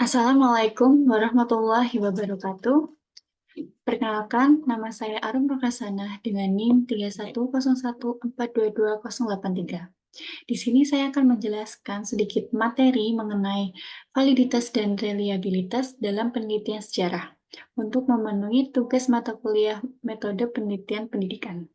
Assalamualaikum warahmatullahi wabarakatuh. Perkenalkan, nama saya Arum Prakasana dengan NIM 3101422083. Di sini saya akan menjelaskan sedikit materi mengenai validitas dan reliabilitas dalam penelitian sejarah untuk memenuhi tugas mata kuliah metode penelitian pendidikan.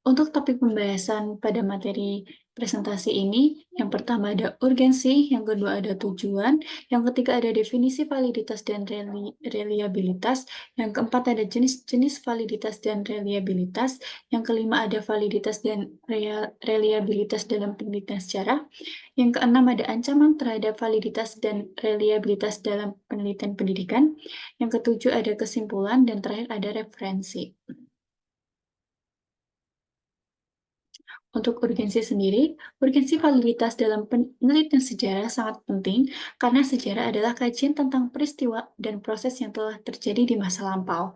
Untuk topik pembahasan pada materi presentasi ini, yang pertama ada urgensi, yang kedua ada tujuan, yang ketiga ada definisi validitas dan reliabilitas, yang keempat ada jenis-jenis validitas dan reliabilitas, yang kelima ada validitas dan reliabilitas dalam penelitian sejarah, yang keenam ada ancaman terhadap validitas dan reliabilitas dalam penelitian pendidikan, yang ketujuh ada kesimpulan, dan terakhir ada referensi. Untuk urgensi sendiri, urgensi validitas dalam penelitian sejarah sangat penting karena sejarah adalah kajian tentang peristiwa dan proses yang telah terjadi di masa lampau.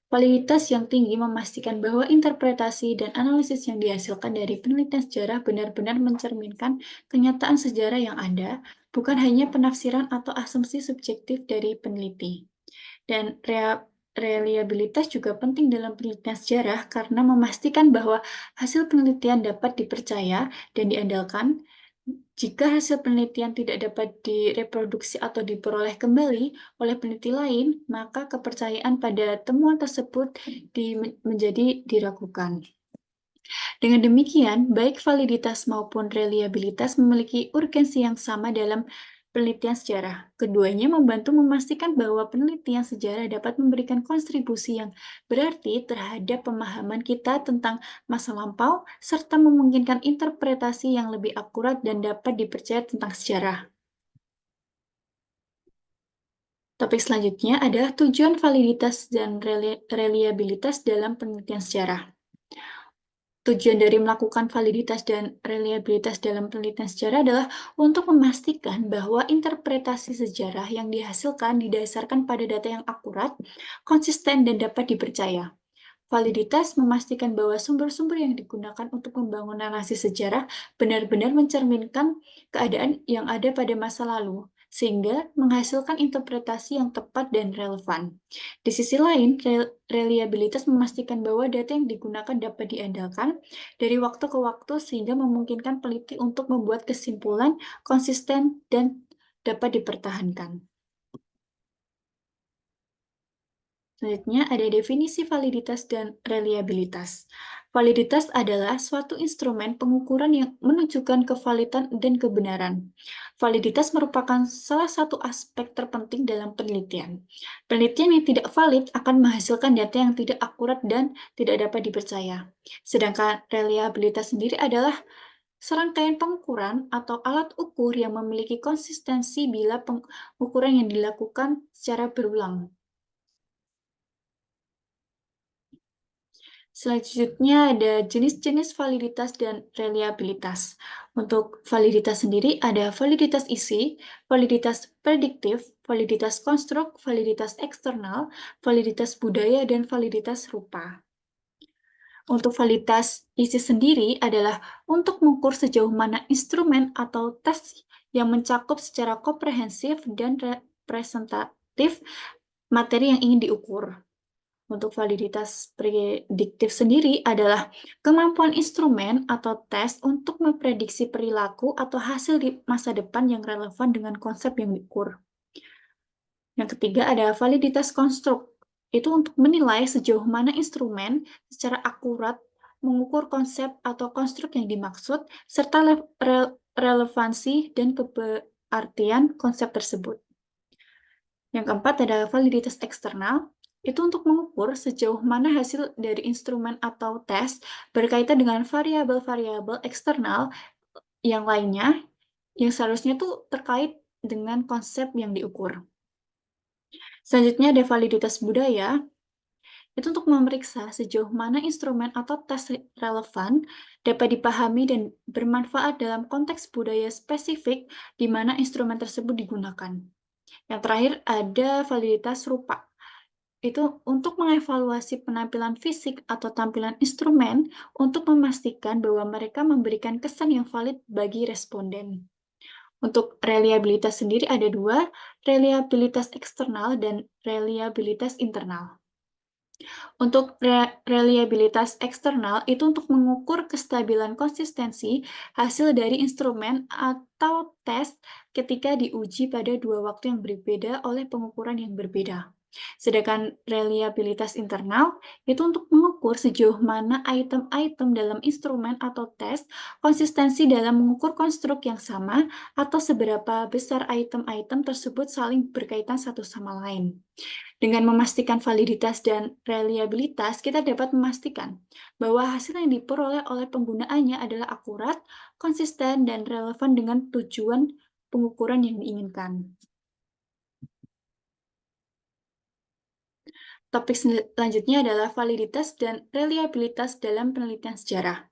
Validitas yang tinggi memastikan bahwa interpretasi dan analisis yang dihasilkan dari penelitian sejarah benar-benar mencerminkan kenyataan sejarah yang ada, bukan hanya penafsiran atau asumsi subjektif dari peneliti. Dan reliabilitas juga penting dalam penelitian sejarah karena memastikan bahwa hasil penelitian dapat dipercaya dan diandalkan. Jika hasil penelitian tidak dapat direproduksi atau diperoleh kembali oleh peneliti lain, maka kepercayaan pada temuan tersebut menjadi diragukan. Dengan demikian, baik validitas maupun reliabilitas memiliki urgensi yang sama dalam penelitian sejarah. Keduanya membantu memastikan bahwa penelitian sejarah dapat memberikan kontribusi yang berarti terhadap pemahaman kita tentang masa lampau, serta memungkinkan interpretasi yang lebih akurat dan dapat dipercaya tentang sejarah. Topik selanjutnya adalah tujuan validitas dan reliabilitas dalam penelitian sejarah. Tujuan dari melakukan validitas dan reliabilitas dalam penelitian sejarah adalah untuk memastikan bahwa interpretasi sejarah yang dihasilkan didasarkan pada data yang akurat, konsisten, dan dapat dipercaya. Validitas memastikan bahwa sumber-sumber yang digunakan untuk membangun narasi sejarah benar-benar mencerminkan keadaan yang ada pada masa lalu, sehingga menghasilkan interpretasi yang tepat dan relevan. Di sisi lain, reliabilitas memastikan bahwa data yang digunakan dapat diandalkan dari waktu ke waktu sehingga memungkinkan peneliti untuk membuat kesimpulan konsisten dan dapat dipertahankan. Selanjutnya ada definisi validitas dan reliabilitas. Validitas adalah suatu instrumen pengukuran yang menunjukkan kevalidan dan kebenaran. Validitas merupakan salah satu aspek terpenting dalam penelitian. Penelitian yang tidak valid akan menghasilkan data yang tidak akurat dan tidak dapat dipercaya. Sedangkan reliabilitas sendiri adalah serangkaian pengukuran atau alat ukur yang memiliki konsistensi bila pengukuran yang dilakukan secara berulang. Selanjutnya ada jenis-jenis validitas dan reliabilitas. Untuk validitas sendiri ada validitas isi, validitas prediktif, validitas konstruk, validitas eksternal, validitas budaya, dan validitas rupa. Untuk validitas isi sendiri adalah untuk mengukur sejauh mana instrumen atau tes yang mencakup secara komprehensif dan representatif materi yang ingin diukur. Untuk validitas prediktif sendiri adalah kemampuan instrumen atau tes untuk memprediksi perilaku atau hasil di masa depan yang relevan dengan konsep yang diukur. Yang ketiga ada validitas konstruk. Itu untuk menilai sejauh mana instrumen secara akurat mengukur konsep atau konstruk yang dimaksud, serta relevansi dan keberartian konsep tersebut. Yang keempat ada validitas eksternal. Itu untuk mengukur sejauh mana hasil dari instrumen atau tes berkaitan dengan variabel-variabel eksternal yang lainnya yang seharusnya tuh terkait dengan konsep yang diukur. Selanjutnya ada validitas budaya. Itu untuk memeriksa sejauh mana instrumen atau tes relevan dapat dipahami dan bermanfaat dalam konteks budaya spesifik di mana instrumen tersebut digunakan. Yang terakhir ada validitas rupa. Itu untuk mengevaluasi penampilan fisik atau tampilan instrumen untuk memastikan bahwa mereka memberikan kesan yang valid bagi responden. Untuk reliabilitas sendiri ada dua, reliabilitas eksternal dan reliabilitas internal. Untuk reliabilitas eksternal itu untuk mengukur kestabilan konsistensi hasil dari instrumen atau tes ketika diuji pada dua waktu yang berbeda oleh pengukuran yang berbeda. Sedangkan reliabilitas internal itu untuk mengukur sejauh mana item-item dalam instrumen atau tes konsistensi dalam mengukur konstruk yang sama atau seberapa besar item-item tersebut saling berkaitan satu sama lain. Dengan memastikan validitas dan reliabilitas, kita dapat memastikan bahwa hasil yang diperoleh oleh penggunaannya adalah akurat, konsisten, dan relevan dengan tujuan pengukuran yang diinginkan. Topik selanjutnya adalah validitas dan reliabilitas dalam penelitian sejarah.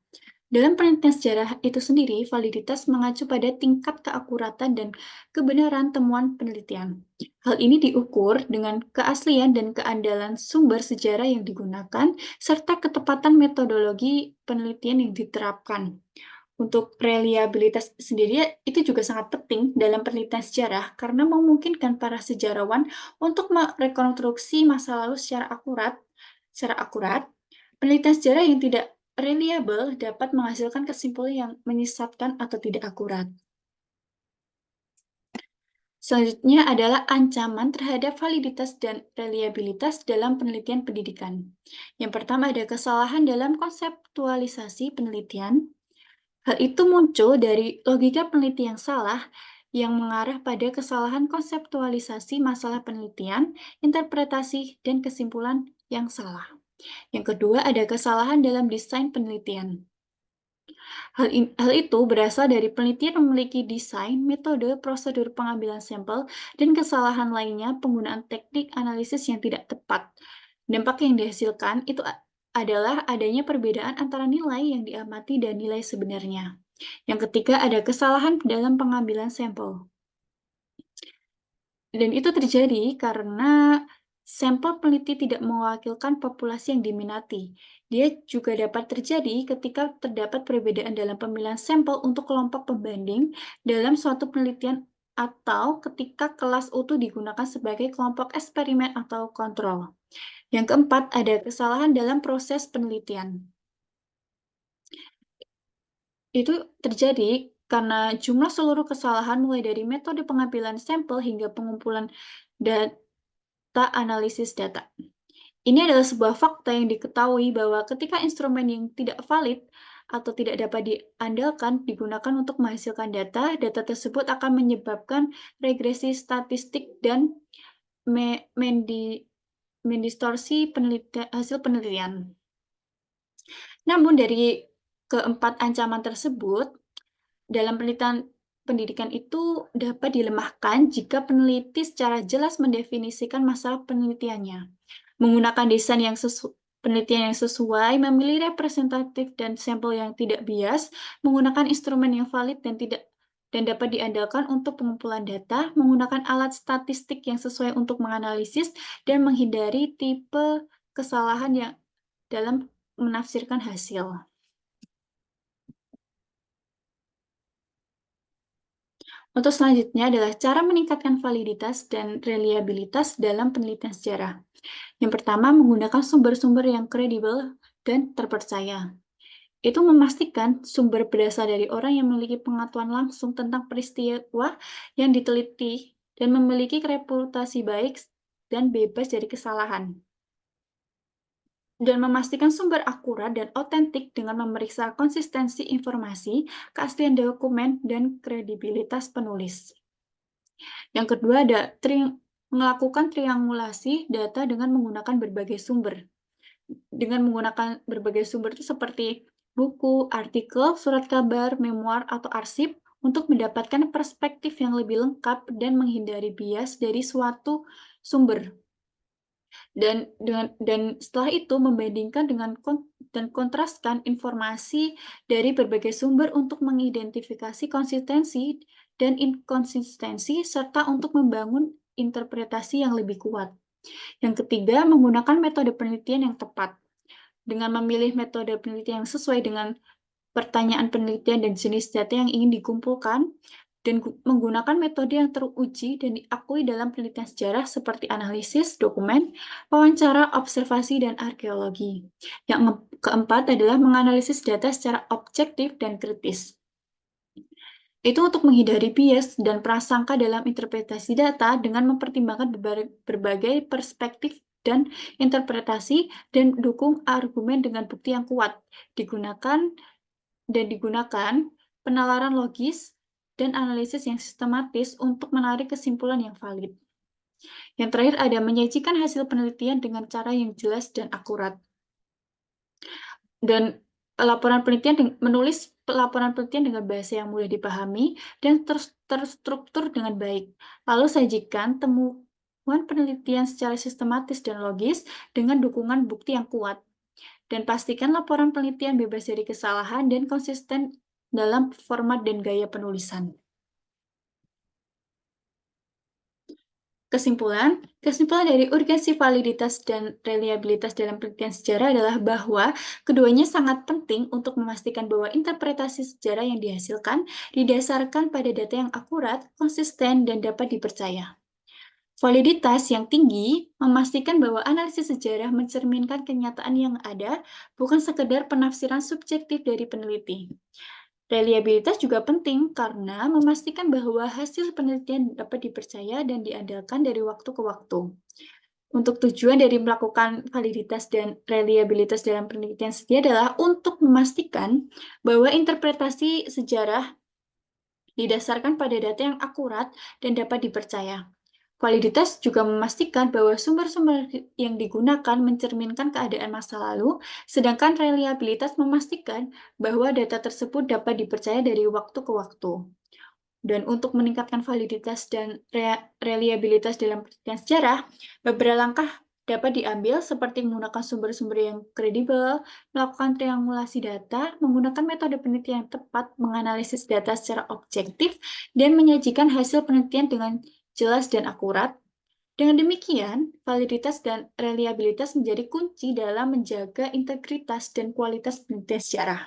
Dalam penelitian sejarah itu sendiri, validitas mengacu pada tingkat keakuratan dan kebenaran temuan penelitian. Hal ini diukur dengan keaslian dan keandalan sumber sejarah yang digunakan, serta ketepatan metodologi penelitian yang diterapkan. Untuk reliabilitas sendiri itu juga sangat penting dalam penelitian sejarah karena memungkinkan para sejarawan untuk merekonstruksi masa lalu secara akurat. Secara akurat, penelitian sejarah yang tidak reliable dapat menghasilkan kesimpulan yang menyesatkan atau tidak akurat. Selanjutnya adalah ancaman terhadap validitas dan reliabilitas dalam penelitian pendidikan. Yang pertama ada kesalahan dalam konseptualisasi penelitian. Hal itu muncul dari logika penelitian yang salah yang mengarah pada kesalahan konseptualisasi masalah penelitian, interpretasi, dan kesimpulan yang salah. Yang kedua, ada kesalahan dalam desain penelitian. Hal itu berasal dari penelitian memiliki desain, metode, prosedur pengambilan sampel, dan kesalahan lainnya penggunaan teknik analisis yang tidak tepat. Dampak yang dihasilkan itu adalah adanya perbedaan antara nilai yang diamati dan nilai sebenarnya. Yang ketiga, ada kesalahan dalam pengambilan sampel. Dan itu terjadi karena sampel peneliti tidak mewakilkan populasi yang diminati. Dia juga dapat terjadi ketika terdapat perbedaan dalam pemilihan sampel untuk kelompok pembanding dalam suatu penelitian atau ketika kelas utuh digunakan sebagai kelompok eksperimen atau kontrol. Yang keempat, ada kesalahan dalam proses penelitian. Itu terjadi karena jumlah seluruh kesalahan mulai dari metode pengambilan sampel hingga pengumpulan data analisis data. Ini adalah sebuah fakta yang diketahui bahwa ketika instrumen yang tidak valid atau tidak dapat diandalkan digunakan untuk menghasilkan data, data tersebut akan menyebabkan regresi statistik dan mendistorsi hasil penelitian. Namun dari keempat ancaman tersebut, dalam penelitian pendidikan itu dapat dilemahkan jika peneliti secara jelas mendefinisikan masalah penelitiannya. Menggunakan desain yang penelitian yang sesuai, memilih representatif dan sampel yang tidak bias, menggunakan instrumen yang valid dan dapat diandalkan untuk pengumpulan data, menggunakan alat statistik yang sesuai untuk menganalisis, dan menghindari tipe kesalahan yang dalam menafsirkan hasil. Untuk selanjutnya adalah cara meningkatkan validitas dan reliabilitas dalam penelitian sejarah. Yang pertama, menggunakan sumber-sumber yang kredibel dan terpercaya. Itu memastikan sumber berasal dari orang yang memiliki pengetahuan langsung tentang peristiwa yang diteliti dan memiliki reputasi baik dan bebas dari kesalahan. Dan memastikan sumber akurat dan otentik dengan memeriksa konsistensi informasi, keaslian dokumen, dan kredibilitas penulis. Yang kedua ada melakukan triangulasi data dengan menggunakan berbagai sumber. Dengan menggunakan berbagai sumber itu seperti buku, artikel, surat kabar, memoir, atau arsip untuk mendapatkan perspektif yang lebih lengkap dan menghindari bias dari suatu sumber. Dan setelah itu membandingkan dan kontraskan informasi dari berbagai sumber untuk mengidentifikasi konsistensi dan inkonsistensi serta untuk membangun interpretasi yang lebih kuat. Yang ketiga, menggunakan metode penelitian yang tepat. Dengan memilih metode penelitian yang sesuai dengan pertanyaan penelitian dan jenis data yang ingin dikumpulkan, dan menggunakan metode yang teruji dan diakui dalam penelitian sejarah seperti analisis, dokumen, wawancara, observasi, dan arkeologi. Yang keempat adalah menganalisis data secara objektif dan kritis. Itu untuk menghindari bias dan prasangka dalam interpretasi data dengan mempertimbangkan berbagai perspektif dan interpretasi dan dukung argumen dengan bukti yang kuat. Digunakan penalaran logis dan analisis yang sistematis untuk menarik kesimpulan yang valid. Yang terakhir ada menyajikan hasil penelitian dengan cara yang jelas dan akurat. Dan menulis laporan penelitian dengan bahasa yang mudah dipahami dan terstruktur dengan baik. Lalu sajikan temuan penelitian secara sistematis dan logis dengan dukungan bukti yang kuat. Dan pastikan laporan penelitian bebas dari kesalahan dan konsisten dalam format dan gaya penulisan. Kesimpulan dari urgensi validitas dan reliabilitas dalam penelitian sejarah adalah bahwa keduanya sangat penting untuk memastikan bahwa interpretasi sejarah yang dihasilkan didasarkan pada data yang akurat, konsisten, dan dapat dipercaya. Validitas yang tinggi memastikan bahwa analisis sejarah mencerminkan kenyataan yang ada, bukan sekedar penafsiran subjektif dari peneliti. Reliabilitas juga penting karena memastikan bahwa hasil penelitian dapat dipercaya dan diandalkan dari waktu ke waktu. Untuk tujuan dari melakukan validitas dan reliabilitas dalam penelitian sejarah adalah untuk memastikan bahwa interpretasi sejarah didasarkan pada data yang akurat dan dapat dipercaya. Validitas juga memastikan bahwa sumber-sumber yang digunakan mencerminkan keadaan masa lalu, sedangkan reliabilitas memastikan bahwa data tersebut dapat dipercaya dari waktu ke waktu. Dan untuk meningkatkan validitas dan reliabilitas dalam penelitian sejarah, beberapa langkah dapat diambil seperti menggunakan sumber-sumber yang kredibel, melakukan triangulasi data, menggunakan metode penelitian yang tepat, menganalisis data secara objektif, dan menyajikan hasil penelitian dengan jelas dan akurat. Dengan demikian, validitas dan reliabilitas menjadi kunci dalam menjaga integritas dan kualitas penelitian sejarah.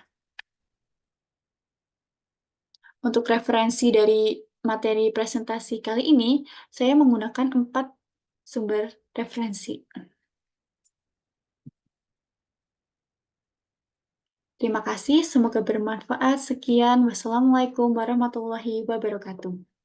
Untuk referensi dari materi presentasi kali ini, saya menggunakan 4 sumber referensi. Terima kasih, semoga bermanfaat. Sekian, wassalamualaikum warahmatullahi wabarakatuh.